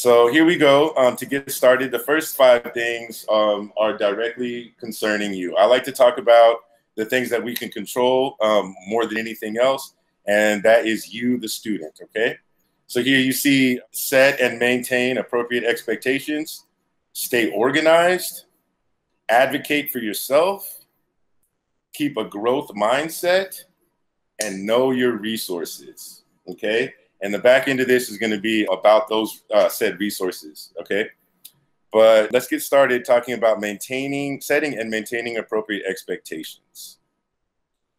So here we go. To get started, the first 5 things are directly concerning you. I like to talk about the things that we can control more than anything else, and that is you, the student, okay? So here you see set and maintain appropriate expectations, stay organized, advocate for yourself, keep a growth mindset, and know your resources, okay? And the back end of this is going to be about those said resources, okay? But let's get started talking about setting and maintaining appropriate expectations.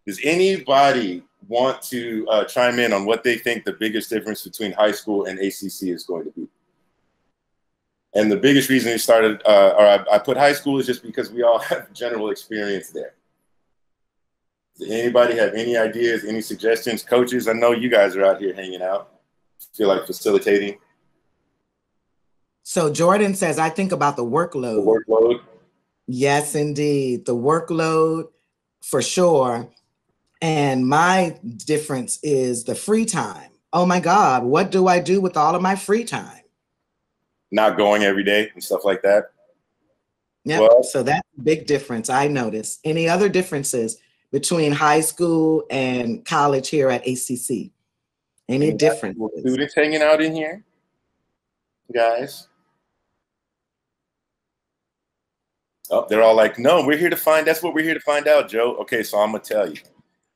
Does anybody want to chime in on what they think the biggest difference between high school and ACC is going to be? And the biggest reason we started, or I put high school, is just because we all have general experience there. Does anybody have any ideas, any suggestions? Coaches, I know you guys are out here hanging out. Feel like facilitating. So Jordan says, I think about the workload. The workload? Yes, indeed. The workload, for sure. And my difference is the free time. Oh my God, what do I do with all of my free time? Not going every day and stuff like that. Yeah, well, so that's a big difference I noticed. Any other differences between high school and college here at ACC? Any differences? Students hanging out in here, guys? Oh, they're all like, no, we're here to find, that's what we're here to find out, Joe. Okay, so I'm gonna tell you.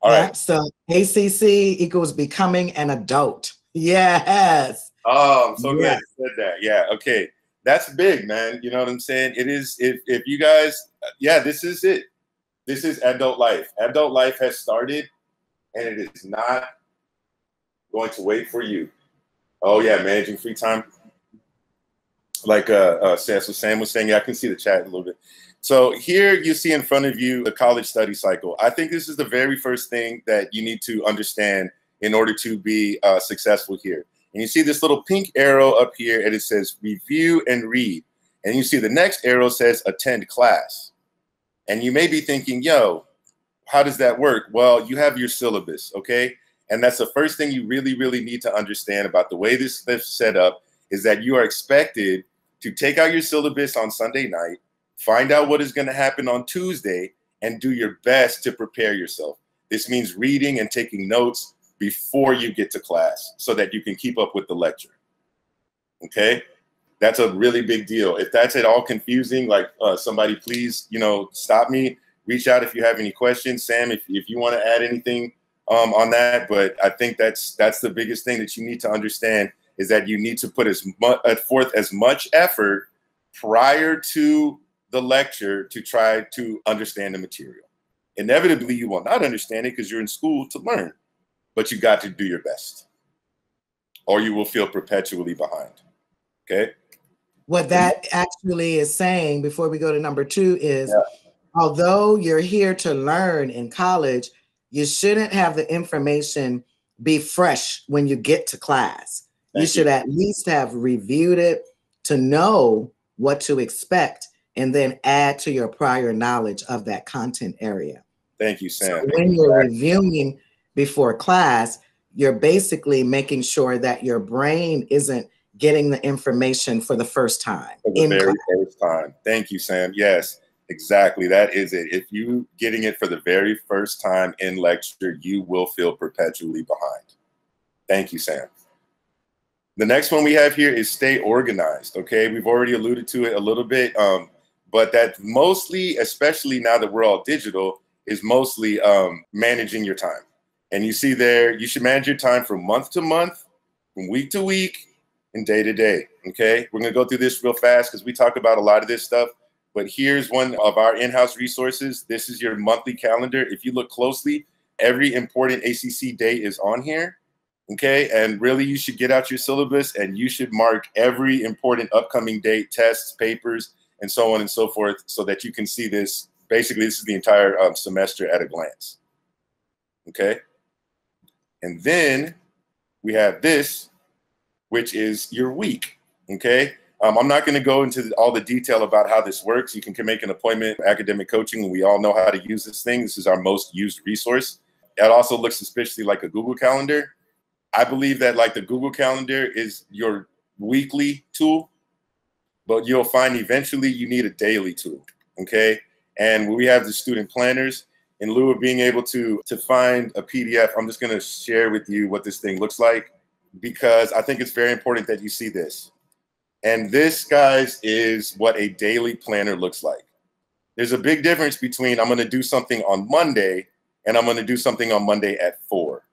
All right. So ACC equals becoming an adult. Yes. Oh, I'm so glad you said that. Yeah, okay. That's big, man. You know what I'm saying? It is, if you guys, yeah, this is it. This is adult life. Adult life has started, and it is not going to wait for you. Oh yeah, managing free time. Like Sam was saying, yeah, I can see the chat a little bit. So here you see in front of you the college study cycle. I think this is the very first thing that you need to understand in order to be successful here. And you see this little pink arrow up here, and it says review and read. And you see the next arrow says attend class. And you may be thinking, yo, how does that work? Well, you have your syllabus, okay? And that's the first thing you really, really need to understand about the way this is set up, is that you are expected to take out your syllabus on Sunday night, find out what is going to happen on Tuesday, and do your best to prepare yourself. This means reading and taking notes before you get to class so that you can keep up with the lecture, okay? That's a really big deal. If that's at all confusing, like somebody please, stop me, reach out if you have any questions. Sam, if you want to add anything on that, but I think that's the biggest thing that you need to understand, is that you need to put forth as much effort prior to the lecture to try to understand the material. Inevitably, you will not understand it because you're in school to learn, but you got to do your best, or you will feel perpetually behind, okay? What that actually is saying, before we go to number 2, is although you're here to learn in college, you shouldn't have the information be fresh when you get to class. You should at least have reviewed it to know what to expect, and then add to your prior knowledge of that content area. Thank you, Sam. So when you're reviewing before class, you're basically making sure that your brain isn't getting the information for the first time. For the very first time. Thank you, Sam. Yes, exactly. That is it. If you getting it for the very first time in lecture, you will feel perpetually behind. Thank you, Sam. The next one we have here is stay organized, okay? We've already alluded to it a little bit, but that mostly, especially now that we're all digital, is mostly managing your time. And you see there, you should manage your time from month to month, from week to week, and day to day, okay? We're gonna go through this real fast because we talk about a lot of this stuff, but here's one of our in-house resources. This is your monthly calendar. If you look closely, every important ACC day is on here, okay? And really, you should get out your syllabus and you should mark every important upcoming date, tests, papers, and so on and so forth, so that you can see this. Basically, this is the entire semester at a glance, okay? And then we have this, which is your week, okay? I'm not gonna go into all the detail about how this works. You can make an appointment, academic coaching, and we all know how to use this thing. This is our most used resource. It also looks suspiciously like a Google Calendar. I believe that like the Google Calendar is your weekly tool, but you'll find eventually you need a daily tool, okay? And we have the student planners. In lieu of being able to find a PDF, I'm just gonna share with you what this thing looks like, because I think it's very important that you see this. And this, guys, is what a daily planner looks like. There's a big difference between I'm gonna do something on Monday and I'm gonna do something on Monday at 4.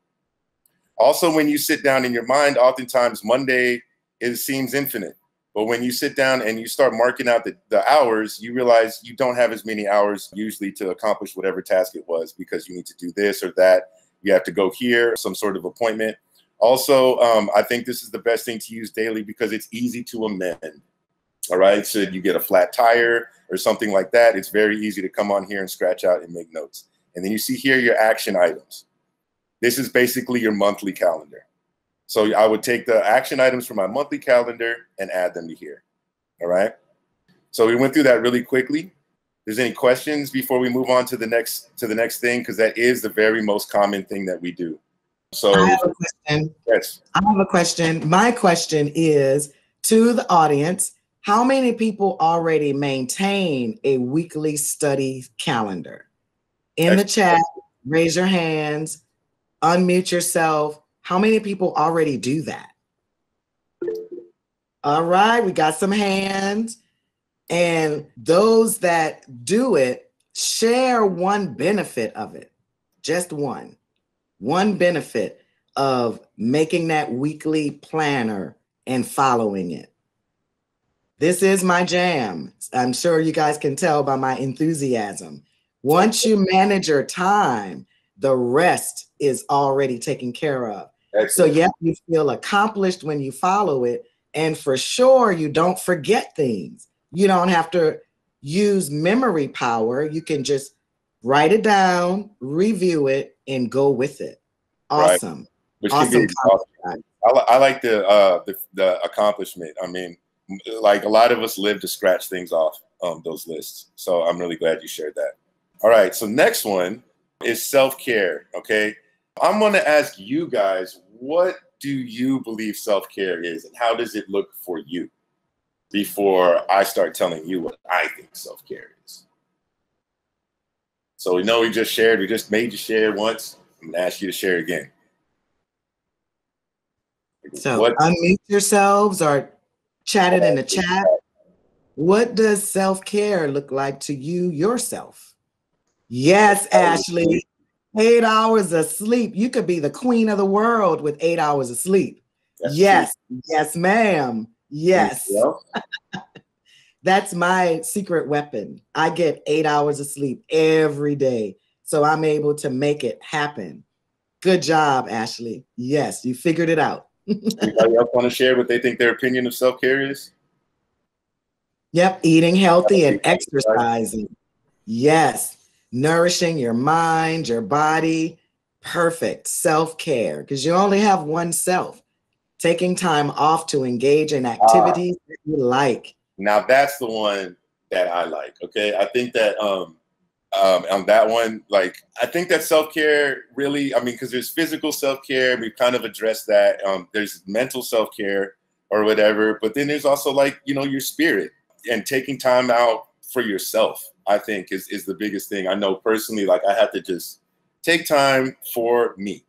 Also, when you sit down in your mind, oftentimes Monday seems infinite. But when you sit down and you start marking out the hours, you realize you don't have as many hours usually to accomplish whatever task it was, because you need to do this or that. You have to go here, some sort of appointment. Also, I think this is the best thing to use daily because it's easy to amend. All right. So you get a flat tire or something like that. It's very easy to come on here and scratch out and make notes. And then you see here your action items. This is basically your monthly calendar. So I would take the action items from my monthly calendar and add them to here. All right. So we went through that really quickly. If there's any questions before we move on to the next thing, because that is the very most common thing that we do. So I have a question. Yes. I have a question. My question is to the audience: how many people already maintain a weekly study calendar? In the chat, raise your hands, unmute yourself. How many people already do that? All right, we got some hands. And those that do it, share one benefit of it. Just one. One benefit of making that weekly planner and following it. This is my jam. I'm sure you guys can tell by my enthusiasm. Once you manage your time, the rest is already taken care of. Excellent. So yes, you feel accomplished when you follow it. And for sure, you don't forget things. You don't have to use memory power. You can just write it down, review it, and go with it. Awesome. Right. Which awesome. I like the accomplishment. I mean, like a lot of us live to scratch things off those lists. So I'm really glad you shared that. All right. So next one is self-care. Okay. I'm going to ask you guys, what do you believe self-care is and how does it look for you before I start telling you what I think self-care is? So we know we just shared, we just made you share once. I'm going to ask you to share again. So unmute yourselves or chat it in the chat. What does self-care look like to you yourself? Yes, Ashley. 8 hours of sleep. You could be the queen of the world with 8 hours of sleep. That's yes. True. Yes, ma'am. Yes. That's my secret weapon. I get 8 hours of sleep every day. So I'm able to make it happen. Good job, Ashley. Yes, you figured it out. Anybody else want to share what they think their opinion of self-care is? Yep, eating healthy and exercising. Yes. Nourishing your mind, your body. Perfect. Self-care, because you only have one self. Taking time off to engage in activities that you like. Now that's the one that I like. Okay. I think that on that one, like, I think that self-care really, I mean, because there's physical self-care, we've kind of addressed that. There's mental self-care or whatever, but then there's also like, you know, your spirit and taking time out for yourself, I think is the biggest thing. I know personally, like I have to just take time for me.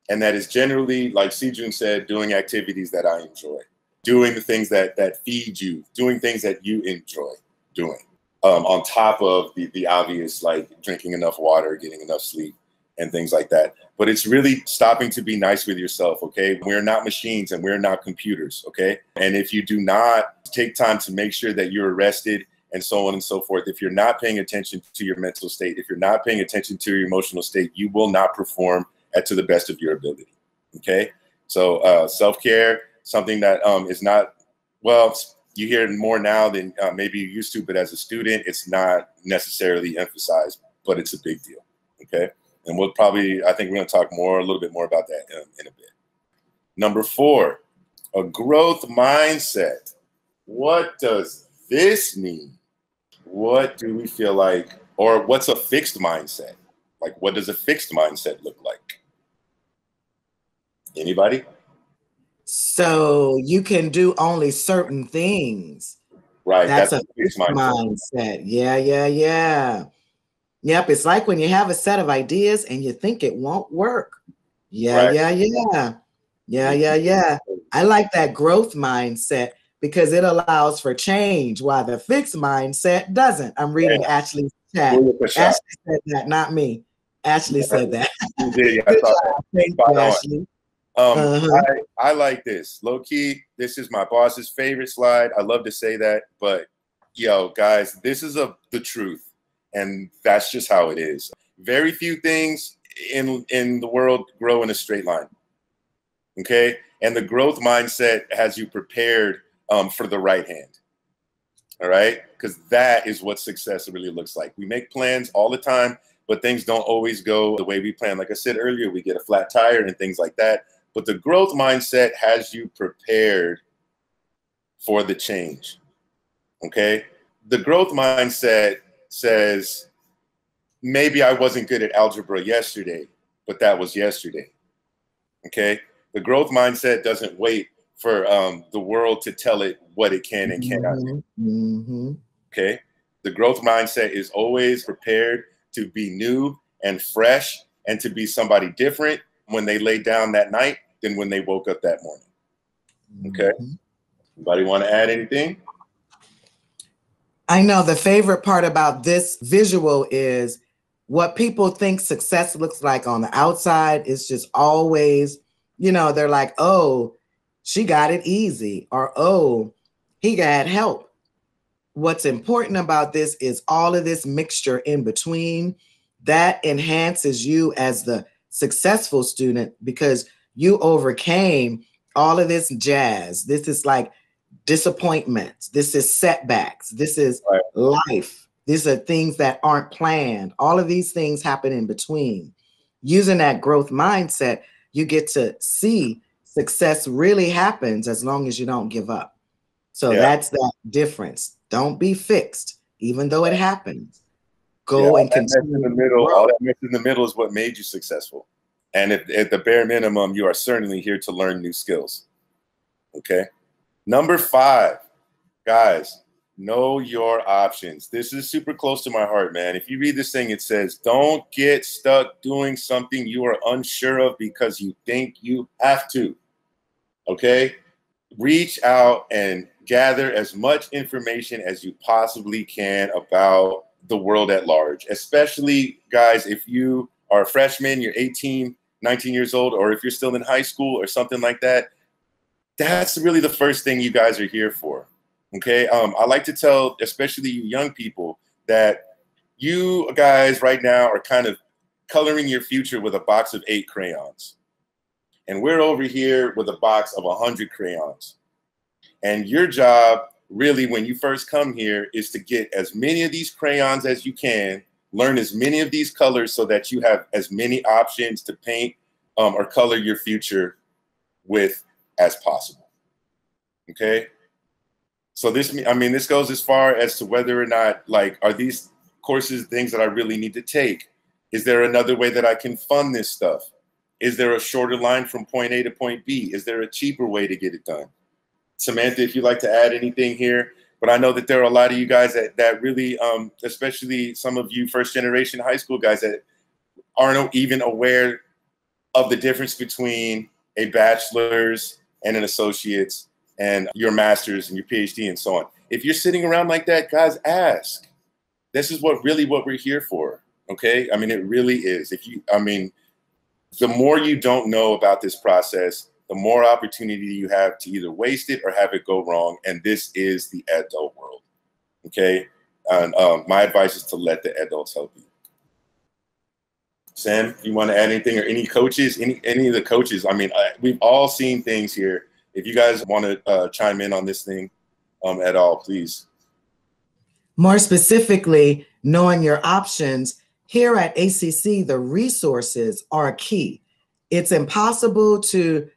And that is generally, like Sejun said, doing activities that I enjoy, doing the things that feed you, doing things that you enjoy doing, on top of the obvious, like drinking enough water, getting enough sleep and things like that. But it's really stopping to be nice with yourself, okay? We're not machines and we're not computers, okay? And if you do not take time to make sure that you're rested and so on and so forth, if you're not paying attention to your mental state, if you're not paying attention to your emotional state, you will not perform to the best of your ability, okay? So self-care, something that is not, well, you hear it more now than maybe you used to, but as a student, it's not necessarily emphasized, but it's a big deal, okay? And we'll probably, I think we're gonna talk a little bit more about that in a bit. Number 4, a growth mindset. What does this mean? What do we feel like, or what's a fixed mindset? Like, what does a fixed mindset look like? Anybody? So you can do only certain things. Right. That's a a fixed fixed mindset. mindset. Yeah, yeah, yeah. Yep. It's like when you have a set of ideas and you think it won't work. Yeah, Right. yeah, yeah. Yeah, yeah, yeah. I like that growth mindset because it allows for change while the fixed mindset doesn't. I'm reading Yeah. Ashley's chat. Pull up a shot. Ashley said that, not me. Ashley Yeah, said that. you did. Yeah, I Good saw that. job. Thank Spot you, on. Ashley. Uh-huh. I like this. Low key, this is my boss's favorite slide. I love to say that, but yo, guys, this is the truth. And that's just how it is. Very few things in the world grow in a straight line. Okay. And the growth mindset has you prepared for the right hand. All right. Because that is what success really looks like. We make plans all the time, but things don't always go the way we plan. Like I said earlier, we get a flat tire and things like that. But the growth mindset has you prepared for the change. Okay. The growth mindset says, maybe I wasn't good at algebra yesterday, but that was yesterday. Okay. The growth mindset doesn't wait for the world to tell it what it can and cannot do. Mm-hmm. Okay. The growth mindset is always prepared to be new and fresh and to be somebody different when they lay down that night than when they woke up that morning. Okay. Anybody want to add anything? I know the favorite part about this visual is what people think success looks like on the outside is just always, they're like, oh, she got it easy, or oh, he got help. What's important about this is all of this mixture in between that enhances you as the successful student because you overcame all of this jazz. This is like disappointments. This is setbacks. This is life. These are things that aren't planned. All of these things happen in between. Using that growth mindset, you get to see success really happens as long as you don't give up. So that's that difference. Don't be fixed, even though it happens. Go and continue. All that mess in the middle is what made you successful. And at the bare minimum, you are certainly here to learn new skills. Okay. Number 5, guys, know your options. This is super close to my heart, man. If you read this thing, it says, don't get stuck doing something you are unsure of because you think you have to. Okay. Reach out and gather as much information as you possibly can about the world at large, especially, guys, if you are a freshman, you're 18, 19 years old, or if you're still in high school or something like that. That's really the first thing you guys are here for. Okay. I like to tell, especially you young people, that you guys right now are kind of coloring your future with a box of 8 crayons. And we're over here with a box of 100 crayons. And your job really, when you first come here, is to get as many of these crayons as you can, learn as many of these colors so that you have as many options to paint or color your future with as possible. Okay. So this goes as far as to whether or not, like, are these courses things that I really need to take? Is there another way that I can fund this stuff? Is there a shorter line from point A to point B? Is there a cheaper way to get it done? Samantha, if you'd like to add anything here, but I know that there are a lot of you guys that really, especially some of you first generation high school guys that aren't even aware of the difference between a bachelor's and an associate's and your master's and your PhD and so on. If you're sitting around like that, guys, ask. This is what we're here for. Okay. I mean, it really is. The more you don't know about this process, the more opportunity you have to either waste it or have it go wrong. And this is the adult world. Okay. And my advice is to let the adults help you. Sam, you want to add anything, or any coaches, any of the coaches? I mean, we've all seen things here. If you guys want to chime in on this thing at all, please. More specifically, knowing your options. Here at ACC, the resources are key. It's impossible to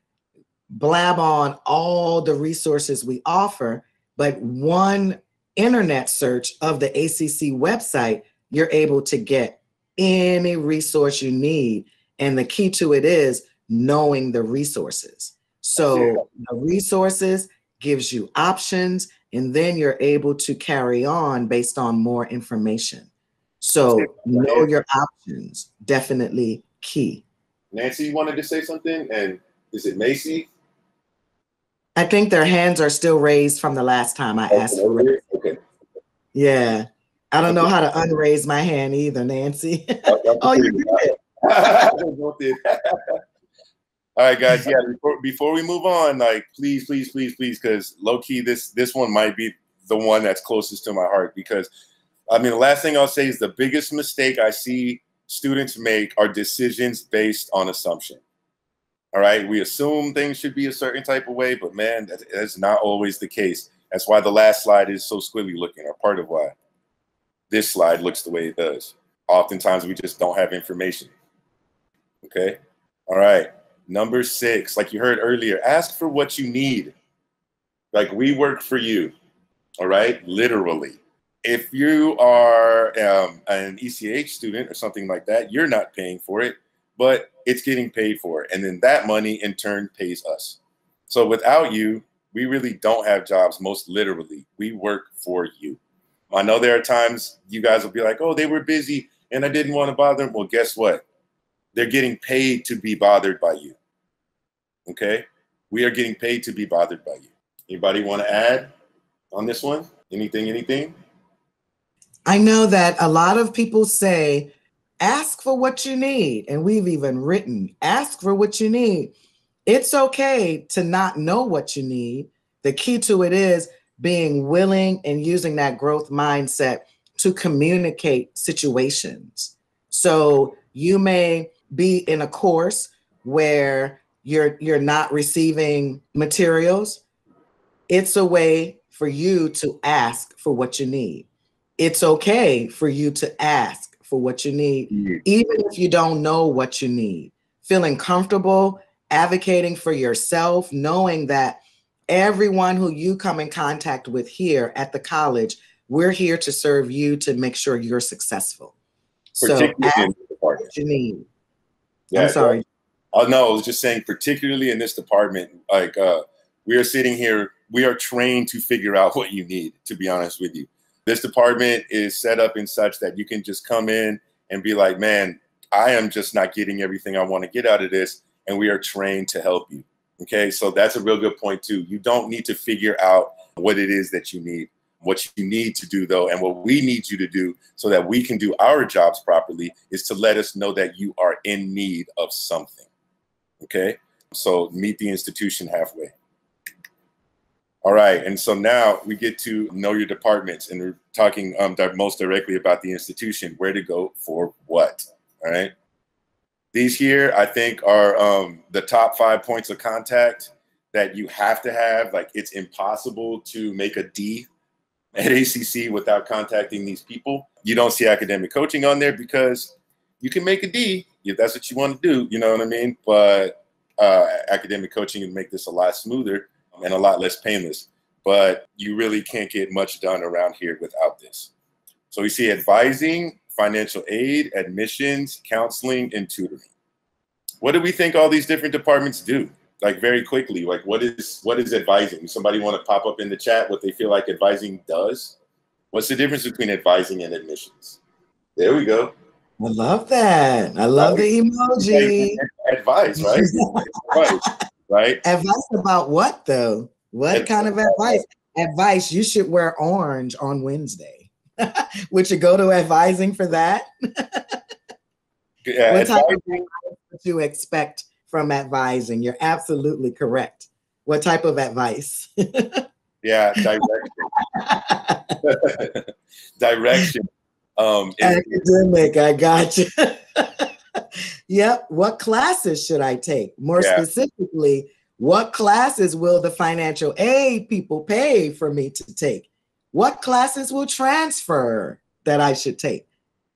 blab on all the resources we offer, but one internet search of the ACC website, you're able to get any resource you need. And the key to it is knowing the resources. So the resources gives you options, and then you're able to carry on based on more information. So know your options, definitely key. Nancy, you wanted to say something? And is it Macy? I think their hands are still raised from the last time I asked for it. Okay. Yeah. I don't know how to unraise my hand either, Nancy. Oh, you did. All right, guys. Yeah, before we move on, like, please, because low key, this one might be the one that's closest to my heart. Because, I mean, the last thing I'll say is the biggest mistake I see students make are decisions based on assumption. All right, we assume things should be a certain type of way, but man, that's not always the case. That's why the last slide is so squiggly looking, or part of why this slide looks the way it does. Oftentimes, we just don't have information. Okay. All right. Number 6, like you heard earlier, ask for what you need. Like, we work for you. All right. Literally. If you are an ECH student or something like that, you're not paying for it, but it's getting paid for. And then that money in turn pays us. So without you, we really don't have jobs. Most literally, we work for you. I know there are times you guys will be like, oh, they were busy and I didn't want to bother them. Well, guess what? They're getting paid to be bothered by you. Okay? We are getting paid to be bothered by you. Anybody want to add on this one? Anything? I know that a lot of people say, ask for what you need. And we've even written, ask for what you need. It's okay to not know what you need. The key to it is being willing and using that growth mindset to communicate situations. So you may be in a course where you're not receiving materials. It's a way for you to ask for what you need. It's okay for you to ask for what you need, even if you don't know what you need. Feeling comfortable, advocating for yourself, knowing that everyone who you come in contact with here at the college, we're here to serve you to make sure you're successful. So ask what you need. Yeah, I'm sorry. Oh, no, I was just saying, particularly in this department, like we are sitting here, we are trained to figure out what you need, to be honest with you. This department is set up in such that you can just come in and be like, man, I am just not getting everything I want to get out of this. And we are trained to help you. Okay, so that's a real good point too. You don't need to figure out what it is that you need. What you need to do though, and what we need you to do so that we can do our jobs properly, is to let us know that you are in need of something. Okay, so meet the institution halfway. All right, and so now we get to know your departments, and we're talking most directly about the institution, where to go for what. All right. These here, I think, are the top 5 points of contact that you have to have. Like, it's impossible to make a D at ACC without contacting these people. You don't see academic coaching on there because you can make a D if that's what you want to do, you know what I mean? But academic coaching would make this a lot smoother and a lot less painless. But you really can't get much done around here without this. So we see advising, financial aid, admissions, counseling, and tutoring. What do we think all these different departments do? Like, very quickly, like what is advising? Somebody want to pop up in the chat what they feel like advising does? What's the difference between advising and admissions? There we go. I love that. I love the emoji. Advice, right? Advice, right? Advice about what though? What kind of advice? Advice, you should wear orange on Wednesday. Would you go to advising for that? What type of advice would you expect from advising? You're absolutely correct. What type of advice? Yeah, direction. Direction. Academic, I got you. Yep. What classes should I take? More specifically, what classes will the financial aid people pay for me to take? What classes will transfer that I should take?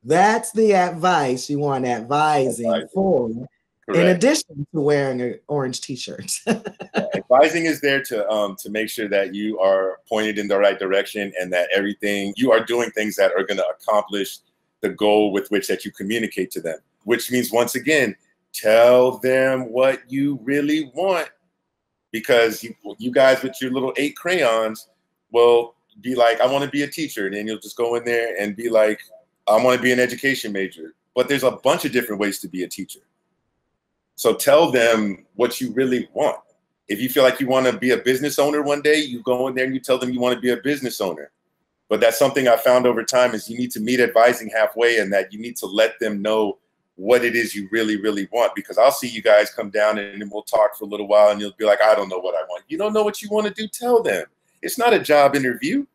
That's the advice you want advising for. Correct. In addition to wearing an orange t-shirt. Advising is there to make sure that you are pointed in the right direction and that you are doing things that are going to accomplish the goal with which that you communicate to them, which means, once again, tell them what you really want. because you guys with your little 8 crayons will be like, I want to be a teacher. And then you'll just go in there and be like, I want to be an education major. But there's a bunch of different ways to be a teacher. So tell them what you really want. If you feel like you want to be a business owner one day, you go in there and you tell them you want to be a business owner. But that's something I found over time is you need to meet advising halfway, and that you need to let them know what it is you really, really want. Because I'll see you guys come down and then we'll talk for a little while and you'll be like, I don't know what I want. You don't know what you want to do, tell them. It's not a job interview.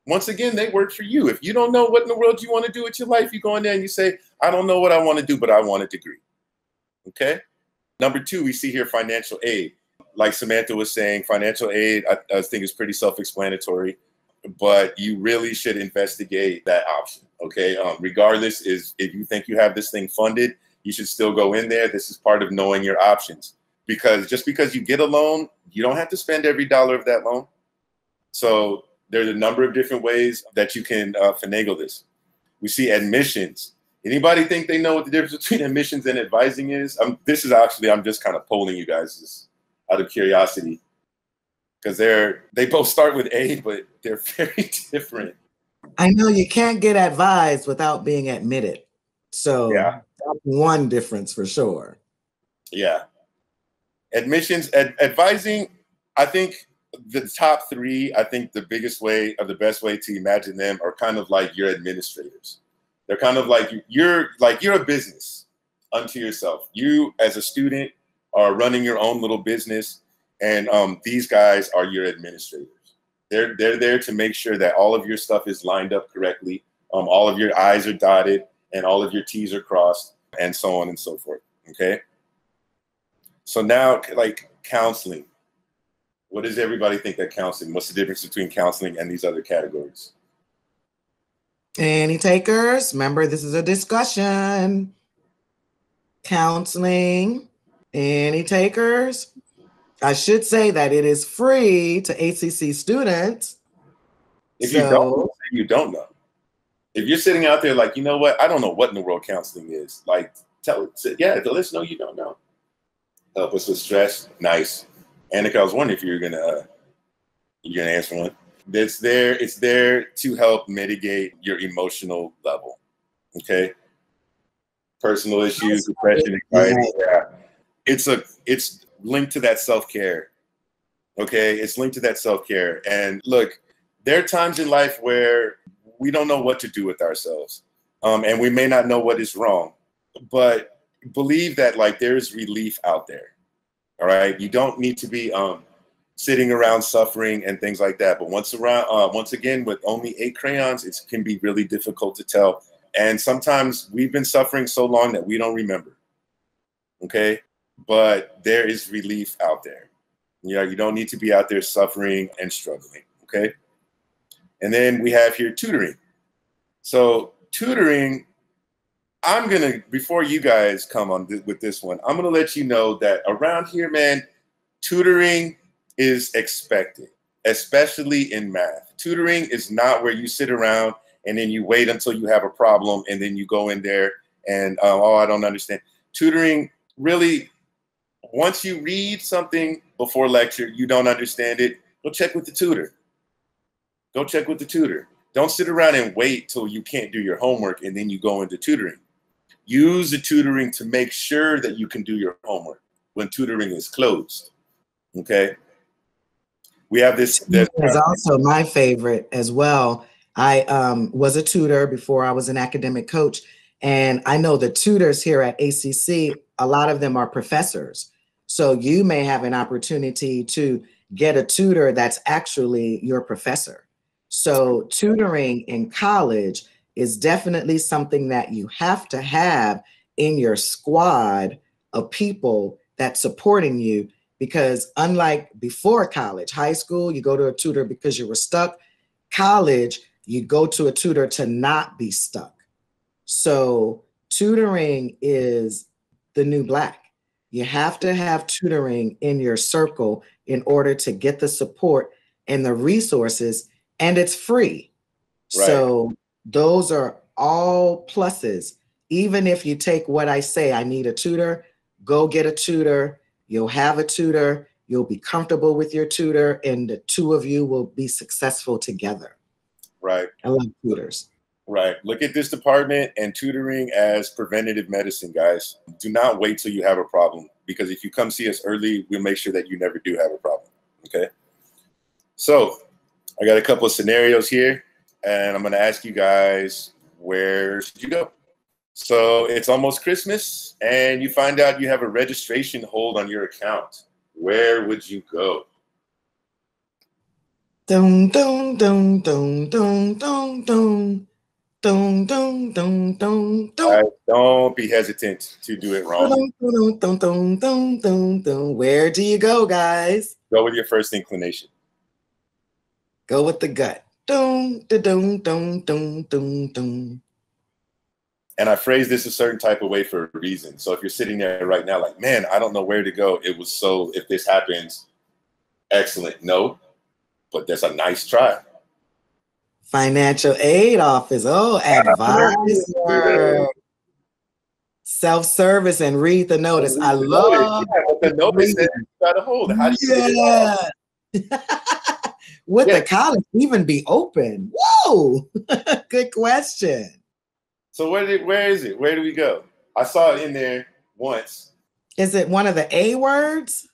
Once again, they work for you. If you don't know what in the world you want to do with your life, you go in there and you say, I don't know what I want to do, but I want a degree. Okay? Number 2, we see here financial aid. Like Samantha was saying, financial aid, I think is pretty self-explanatory, but you really should investigate that option. Okay? Regardless, is if you think you have this thing funded, you should still go in there. This is part of knowing your options. Because just because you get a loan, you don't have to spend every dollar of that loan. So there's a number of different ways that you can finagle this. We see admissions. Anybody think they know what the difference between admissions and advising is? This is actually, I'm just kind of polling you guys just out of curiosity, because they both start with A, but they're very different. I know you can't get advised without being admitted. So yeah, that's one difference for sure. Yeah. Admissions, advising, I think the top 3, I think the biggest way or the best way to imagine them are kind of like your administrators. They're kind of like you're a business unto yourself. You as a student are running your own little business, and these guys are your administrators. They're there to make sure that all of your stuff is lined up correctly, all of your I's are dotted, and all of your T's are crossed, and so on and so forth. Okay. So now, like counseling. What does everybody think that counseling? What's the difference between counseling and these other categories? Any takers? Remember, this is a discussion. Counseling. Any takers? I should say that it is free to ACC students. If you don't know, you don't know. If you're sitting out there like, you know what, I don't know what in the world counseling is. Like, let us know you don't know. Help us with stress. Nice. Annika, I was wondering if you're gonna answer one. It's there to help mitigate your emotional level. Okay. Personal issues, depression, anxiety. Yeah. It's linked to that self-care. Okay. It's linked to that self-care. And look, there are times in life where we don't know what to do with ourselves. And we may not know what is wrong, but believe that like there's relief out there. All right. You don't need to be sitting around suffering and things like that. But once again, with only 8 crayons, it can be really difficult to tell. And sometimes we've been suffering so long that we don't remember. Okay. But there is relief out there. You don't need to be out there suffering and struggling. Okay. And then we have here tutoring. So tutoring, I'm going to, before you guys come on with this one, I'm going to let you know that around here, man, tutoring is expected, especially in math. Tutoring is not where you sit around and then you wait until you have a problem and then you go in there and, oh, I don't understand. Tutoring really, once you read something before lecture, you don't understand it, go check with the tutor. Go check with the tutor. Don't sit around and wait till you can't do your homework and then you go into tutoring. Use the tutoring to make sure that you can do your homework when tutoring is closed. Okay. We have this. Is also my favorite as well. I was a tutor before I was an academic coach. And I know the tutors here at ACC, a lot of them are professors. So you may have an opportunity to get a tutor that's actually your professor. So tutoring in college is definitely something that you have to have in your squad of people that's supporting you, because unlike before college, high school, you go to a tutor because you were stuck. College, you go to a tutor to not be stuck. So tutoring is the new black. You have to have tutoring in your circle in order to get the support and the resources, and it's free. Right. So those are all pluses. Even if you take what I say, I need a tutor, go get a tutor. You'll have a tutor. You'll be comfortable with your tutor, and the two of you will be successful together. Right. I love tutors. Right. Look at this department and tutoring as preventative medicine, guys. Do not wait till you have a problem, because if you come see us early, we'll make sure that you never do have a problem. Okay. So I got a couple of scenarios here, and I'm going to ask you guys, where should you go? So it's almost Christmas, and you find out you have a registration hold on your account. Where would you go? Dun, dun, dun, dun, dun, dun, dun. Dun, dun, dun, dun, dun. Don't be hesitant to do it wrong. Dun, dun, dun, dun, dun, dun. Where do you go, guys? Go with your first inclination. Go with the gut. Dun, dun, dun, dun, dun, dun. And I phrase this a certain type of way for a reason. So if you're sitting there right now like, man, I don't know where to go. It was so, if this happens, excellent. No, but that's a nice try. Financial aid office. Oh, advisor. Self-service and read the notice. I love the notice that you got to hold. How do you Would the college even be open? Whoa, good question. So where is it? Where do we go? I saw it in there once. Is it one of the A words?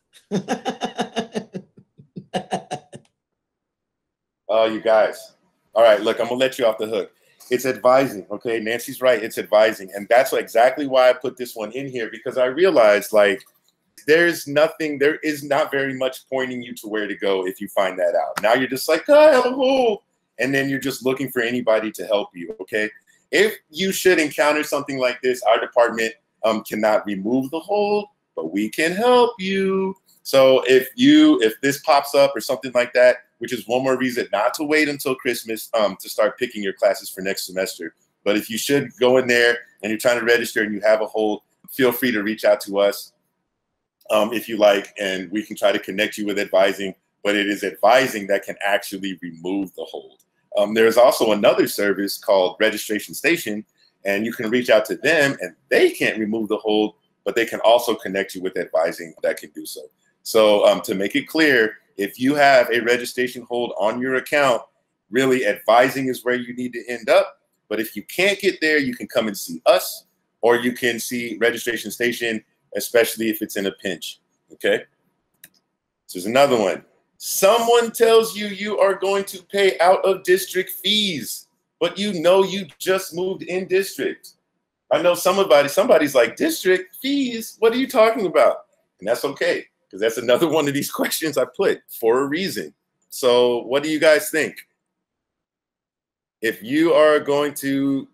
Oh, you guys. All right, look, I'm going to let you off the hook. It's advising, okay? Nancy's right, it's advising. And that's exactly why I put this one in here, because I realized, like, there is not very much pointing you to where to go if you find that out. Now you're just like, oh, I have a hole. And then you're just looking for anybody to help you, okay? If you should encounter something like this, our department cannot remove the hold, but we can help you. So if this pops up or something like that, which is one more reason not to wait until Christmas to start picking your classes for next semester. But if you should go in there and you're trying to register and you have a hold, feel free to reach out to us if you like, and we can try to connect you with advising. But it is advising that can actually remove the hold. There's also another service called Registration Station, and you can reach out to them, and they can't remove the hold, but they can also connect you with advising that can do so. So to make it clear, if you have a registration hold on your account, really advising is where you need to end up. But if you can't get there, you can come and see us, or you can see Registration Station, especially if it's in a pinch, okay? So there's another one. Someone tells you you are going to pay out of district fees, but you know you just moved in district. I know somebody's like, district fees? What are you talking about? And that's okay, because that's another one of these questions I put for a reason. So what do you guys think? If you are going to,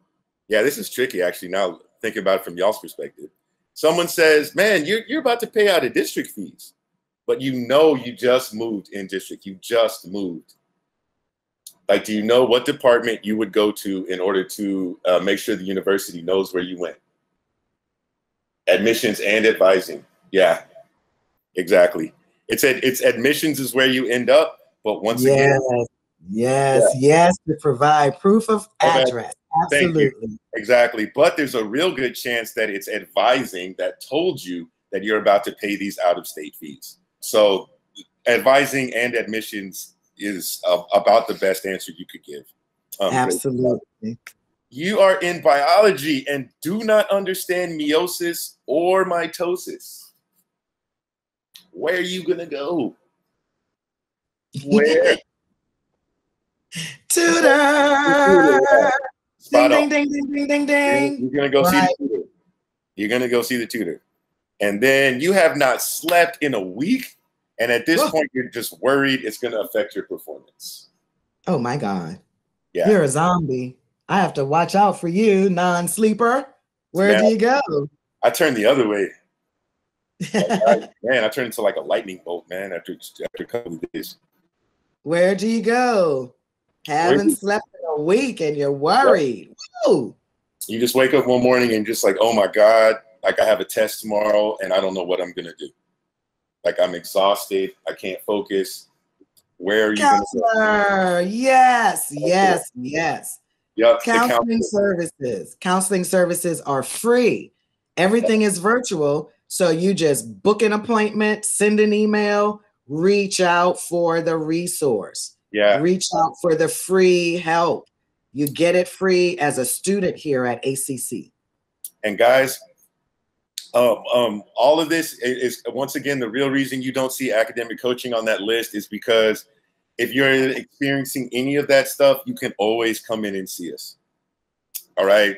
yeah, this is tricky actually now thinking about it from y'all's perspective. Someone says, man, you're about to pay out of district fees, but you know you just moved in district. You just moved. Like, do you know what department you would go to in order to make sure the university knows where you went? Admissions and advising. Yeah, exactly. It's admissions is where you end up, but once again. Yes, to provide proof of address. Absolutely. Exactly. But there's a real good chance that it's advising that told you that you're about to pay these out-of-state fees. So advising and admissions is about the best answer you could give. Absolutely. You are in biology and do not understand meiosis or mitosis. Where are you going to go? Where? Tutor. Ding, ding, ding, ding, ding, ding. You're going to go see the tutor. You're going to go see the tutor. And then you have not slept in a week. And at this point, you're just worried it's going to affect your performance. Oh, my God. Yeah. You're a zombie. I have to watch out for you, non-sleeper. Where do you go? I turned the other way. I turned into like a lightning bolt, man, after a couple of days. Where do you go? Haven't slept in a week and you're worried. Woo. You just wake up one morning and just like, oh my God, like I have a test tomorrow and I don't know what I'm going to do. Like I'm exhausted. I can't focus. Where are you going to go? Yes. Yep. Counseling services are free. Everything is virtual. So you just book an appointment, send an email, reach out for the resource. Yeah. Reach out for the free help. You get it free as a student here at ACC. And guys, all of this is, once again, the real reason you don't see academic coaching on that list is because if you're experiencing any of that stuff, you can always come in and see us. All right.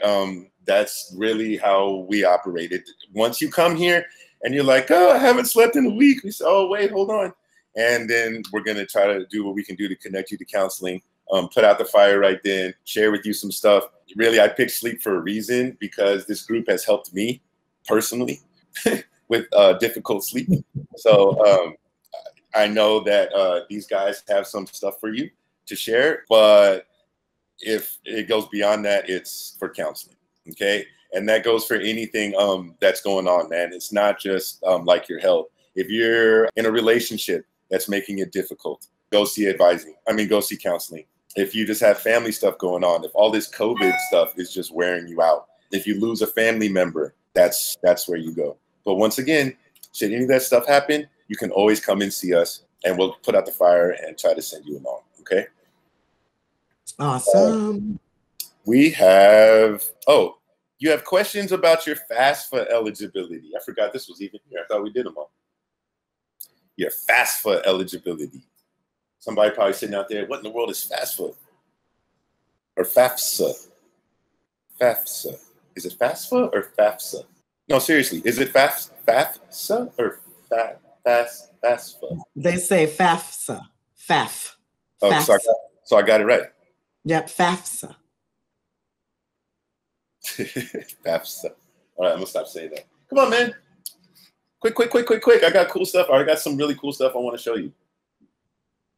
That's really how we operate it. Once you come here and you're like, oh, I haven't slept in a week. We say, oh, wait, hold on. And then we're going to try to do what we can do to connect you to counseling, put out the fire right then, share with you some stuff. Really, I picked sleep for a reason because this group has helped me personally with difficult sleep. So I know that these guys have some stuff for you to share, but if it goes beyond that, it's for counseling. Okay. And that goes for anything that's going on, man. It's not just like your health. If you're in a relationship that's making it difficult, go see advising. I mean, go see counseling. If you just have family stuff going on, if all this COVID stuff is just wearing you out, if you lose a family member, that's where you go. But once again, should any of that stuff happen, you can always come and see us and we'll put out the fire and try to send you along. Okay. Awesome. We have, oh, you have questions about your FAFSA eligibility. I forgot this was even here. I thought we did them all. Your FAFSA eligibility. Somebody probably sitting out there, what in the world is FAFSA? Or FAFSA? FAFSA. Is it FAFSA or FAFSA? No, seriously, is it FAFSA or FAFSA? They say FAFSA. FAF. Oh, FAFSA. so I got it right. Yep, FAFSA. FAFSA. All right, I'm gonna stop saying that. Come on, man. Quick. I got cool stuff. I got some really cool stuff I want to show you.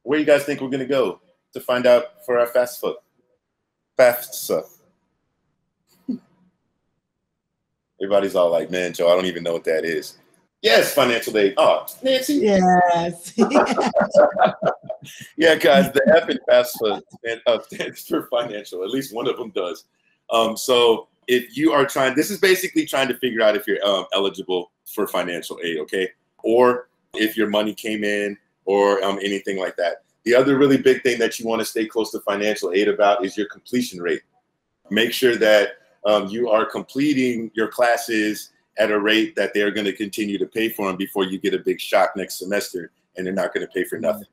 Where you guys think we're gonna go to find out for our FAFSA? FAFSA. Everybody's all like, man, Joe, I don't even know what that is. Yes, financial aid. Oh, Nancy. Yes. Yeah, guys, the F in FAFSA stands for financial. At least one of them does. So if you are trying, this is basically trying to figure out if you're eligible for financial aid, okay? Or if your money came in or anything like that. The other really big thing that you want to stay close to financial aid about is your completion rate. Make sure that you are completing your classes at a rate that they're going to continue to pay for them before you get a big shock next semester and they're not going to pay for nothing.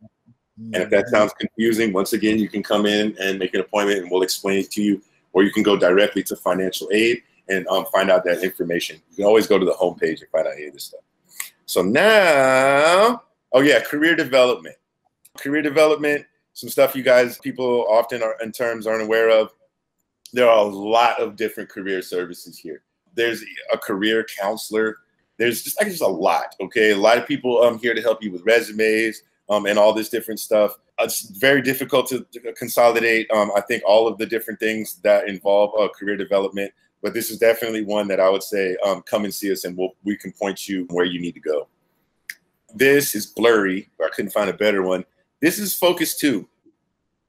And if that sounds confusing, once again, you can come in and make an appointment and we'll explain it to you, or you can go directly to financial aid and find out that information. You can always go to the homepage and find out any of this stuff. So now, oh yeah, career development. Career development, some stuff you guys, people often aren't aware of. There are a lot of different career services here. There's a career counselor. There's just a lot, okay? A lot of people here to help you with resumes and all this different stuff. It's very difficult to consolidate, I think, all of the different things that involve career development. But this is definitely one that I would say, come and see us and we can point you where you need to go. This is blurry. I couldn't find a better one. This is Focus 2.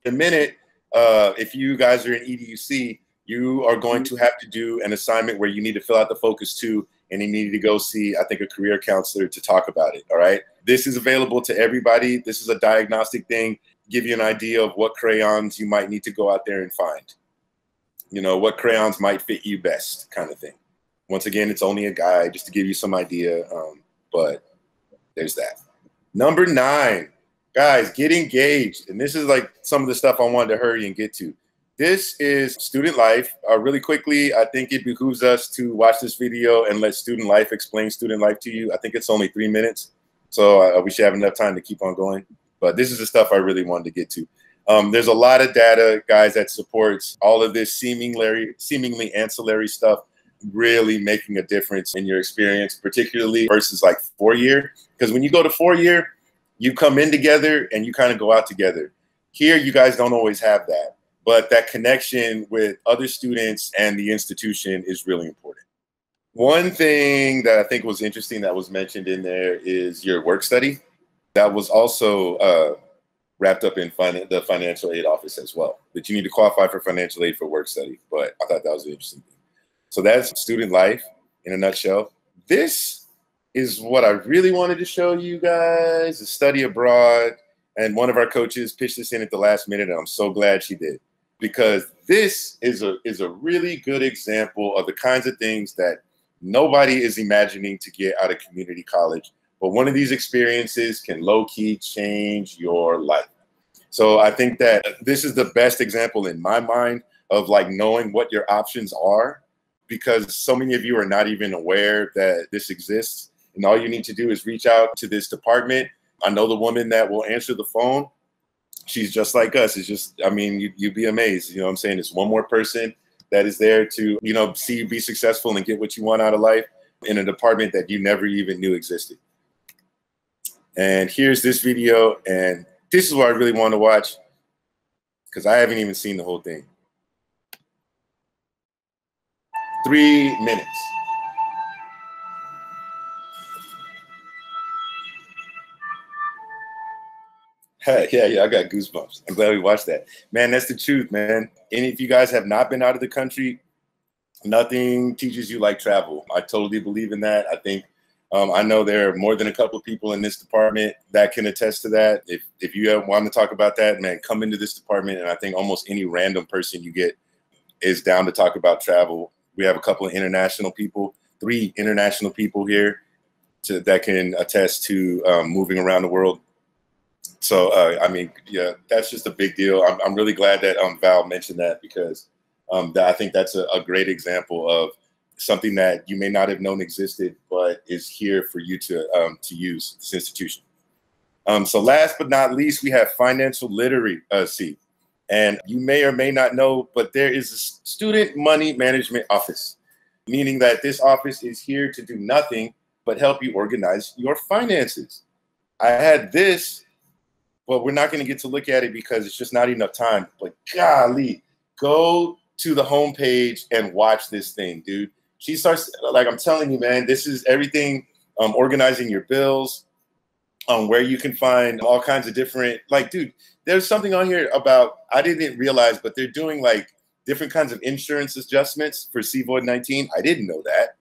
The minute, if you guys are in EDUC, you are going to have to do an assignment where you need to fill out the Focus 2 and you need to go see, I think, a career counselor to talk about it, all right? This is available to everybody. This is a diagnostic thing, give you an idea of what crayons you might need to go out there and find. You know, what crayons might fit you best kind of thing. Once again, it's only a guide just to give you some idea, but there's that. Number 9, guys, get engaged. And this is like some of the stuff I wanted to hurry and get to. This is Student Life. Really quickly, I think it behooves us to watch this video and let Student Life explain Student Life to you. I think it's only 3 minutes, so we should have enough time to keep on going. But this is the stuff I really wanted to get to. There's a lot of data, guys, that supports all of this seemingly ancillary stuff, really making a difference in your experience, particularly versus like 4-year. Because when you go to 4-year, you come in together and you kind of go out together. Here, you guys don't always have that. But that connection with other students and the institution is really important. One thing that I think was interesting that was mentioned in there is your work study. That was also wrapped up in the financial aid office as well, that you need to qualify for financial aid for work study. But I thought that was an interesting thing. So that's Student Life in a nutshell. This is what I really wanted to show you guys, is study abroad. And one of our coaches pitched this in at the last minute, and I'm so glad she did, because this is a really good example of the kinds of things that nobody is imagining to get out of community college. But one of these experiences can low-key change your life. So I think that this is the best example in my mind of like knowing what your options are, because so many of you are not even aware that this exists. And all you need to do is reach out to this department. I know the woman that will answer the phone. She's just like us. It's just, I mean, you'd be amazed. You know what I'm saying? It's one more person that is there to, you know, see you be successful and get what you want out of life in a department that you never even knew existed. And here's this video. And this is what I really want to watch, because I haven't even seen the whole thing. 3 minutes. Yeah, I got goosebumps. I'm glad we watched that. Man, that's the truth, man. Any of you guys have not been out of the country, nothing teaches you like travel. I totally believe in that. I think, I know there are more than a couple of people in this department that can attest to that. If you want to talk about that, man, come into this department. And I think almost any random person you get is down to talk about travel. We have a couple of international people, 3 international people here that can attest to moving around the world. So, I mean, yeah, that's just a big deal. I'm really glad that Val mentioned that, because I think that's a great example of something that you may not have known existed, but is here for you to use, this institution. So last but not least, we have financial literacy. And you may or may not know, but there is a student money management office, meaning that this office is here to do nothing but help you organize your finances. I had this, but we're not going to get to look at it because it's just not enough time. But golly, go to the homepage and watch this thing, dude. She starts, like I'm telling you, man, this is everything, organizing your bills, where you can find all kinds of different, like, dude, there's something on here about, I didn't realize, but they're doing like different kinds of insurance adjustments for COVID-19. I didn't know that.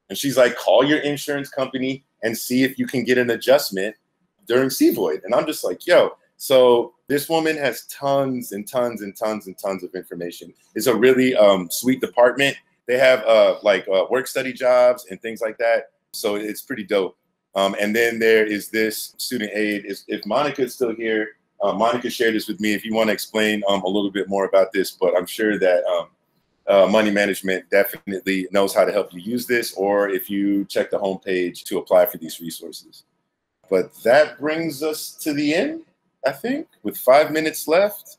And she's like, call your insurance company and see if you can get an adjustment during CVOID. And I'm just like, yo, so this woman has tons and tons and tons and tons of information. It's a really sweet department. They have work study jobs and things like that. So it's pretty dope. And then there is this student aid. If Monica is still here, Monica shared this with me. If you want to explain a little bit more about this, but I'm sure that money management definitely knows how to help you use this, or if you check the homepage to apply for these resources. But that brings us to the end, I think, with 5 minutes left.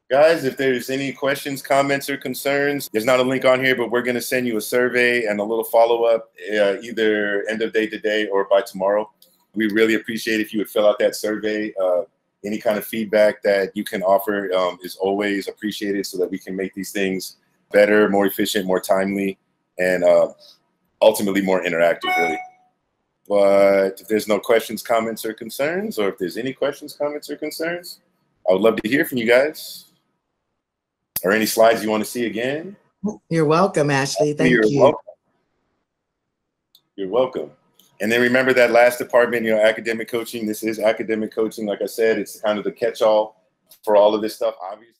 Guys, if there's any questions, comments, or concerns, there's not a link on here, but we're going to send you a survey and a little follow-up either end of day today or by tomorrow. We really appreciate if you would fill out that survey. Any kind of feedback that you can offer is always appreciated, so that we can make these things better, more efficient, more timely, and ultimately more interactive, really. But if there's no questions, comments, or concerns, or if there's any questions, comments, or concerns, I would love to hear from you guys. Or any slides you want to see again. You're welcome, Ashley. Thank you. Welcome. You're welcome. And then remember that last department, you know, academic coaching. This is academic coaching. Like I said, it's kind of the catch-all for all of this stuff, obviously.